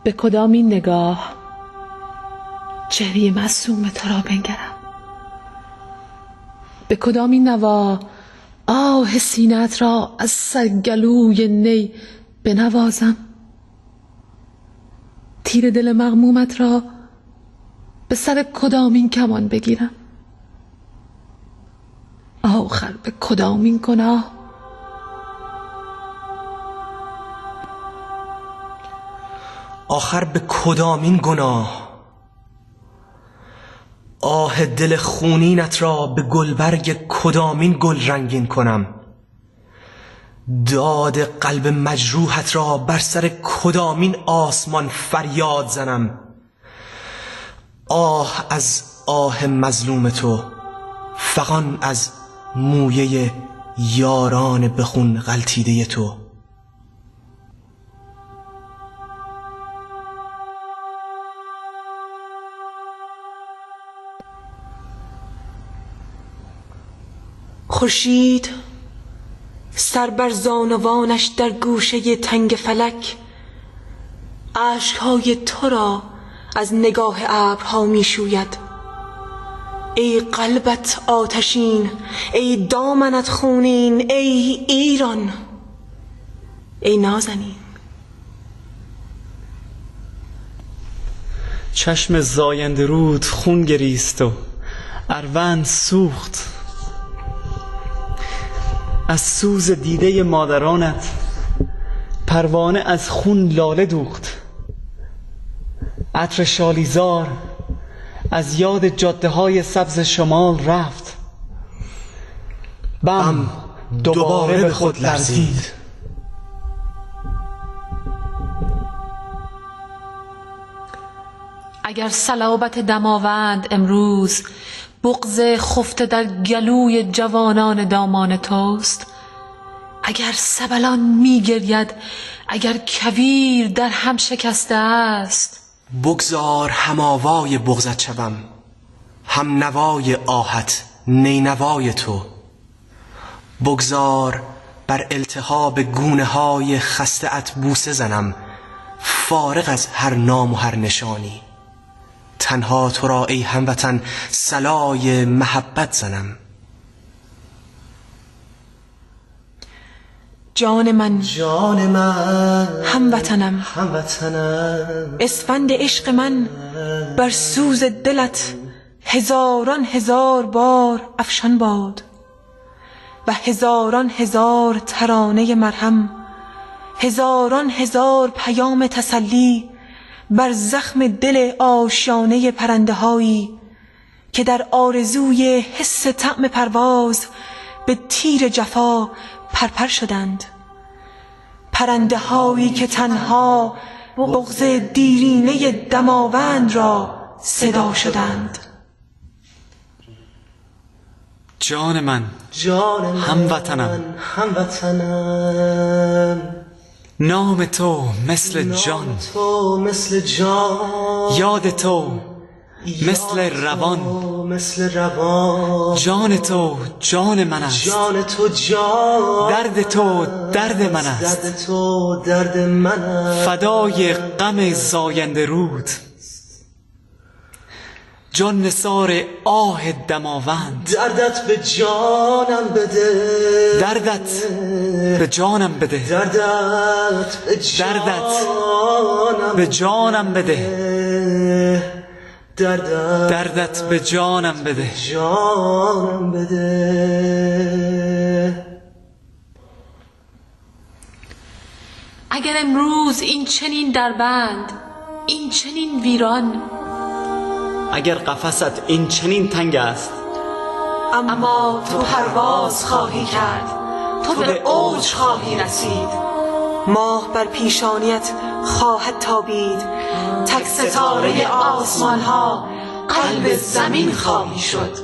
به کدامین نگاه چهره معصوم تو را بنگرم؟ به کدامین نوا آه سینه‌ات را از سرگلوی نی بنوازم؟ تیر دل مغمومت را به سر کدامین کمان بگیرم؟ آخر به کدامین گناه؟ آخر به کدامین گناه؟ آه دل خونینت را به گلبرگ کدامین گل رنگین کنم؟ داد قلب مجروحت را بر سر کدامین آسمان فریاد زنم؟ آه از آه مظلوم تو، فغان از مویه یاران به خون غلتیده تو. خورشید سر بر زانوانش در گوشه تنگ فلک اشکهای تو را از نگاه ابرها می شوید. ای قلبت آتشین، ای دامنت خونین، ای ایران، ای نازنین. چشم زاینده رود خون گریست و اروند سوخت. از سوز دیده مادرانت پروانه از خون لاله دوخت. عطر شالیزار از یاد جاده های سبز شمال رفت. بم دوباره به خود لرزید. اگر صلابت دماوند امروز بغض خفته در گلوی جوانان دامان توست، اگر سبلان می گرید، اگر کویر در هم شکسته است، بگذار هماوای بغضت شوم، هم نوای آهت نینوای تو. بگذار بر التهاب گونه های خسته ات بوسه زنم، فارغ از هر نام و هر نشانی. تنها تو را ای هموطن صلای محبت زنم. جان من، جان من، هموطنم، هموطنم، اسفند عشق من بر سوز دلت هزاران هزار بار افشان باد و هزاران هزار ترانه مرهم، هزاران هزار پیام تسلی بر زخم دل آشیانه پرنده هایی که در آرزوی حس طعم پرواز به تیر جفا پرپر شدند. پرنده هایی که تنها بغض دیرینه دماوند را صدا شدند. جان من، جان من، هموطنم، هموطنم. نام تو مثل جان، تو مثل جان، یاد تو مثل روان، مثل روان. جان تو جان من است، جان تو جان، درد تو درد من است. درد تو درد من است. فدای غم زاینده رود، جان نثار آه دماوند. دردت به جانم بده، دردت به جانم بده، دردت به به جانم بده، دردت به جانم بده. جانم بده. اگر امروز این چنین دربند، این چنین ویران، اگر قفست این چنین تنگ است، اما تو پرواز خواهی کرد، تو به اوج خواهی رسید. ماه بر پیشانیت خواهد تابید، تک ستاره آسمان ها قلب زمین خواهی شد.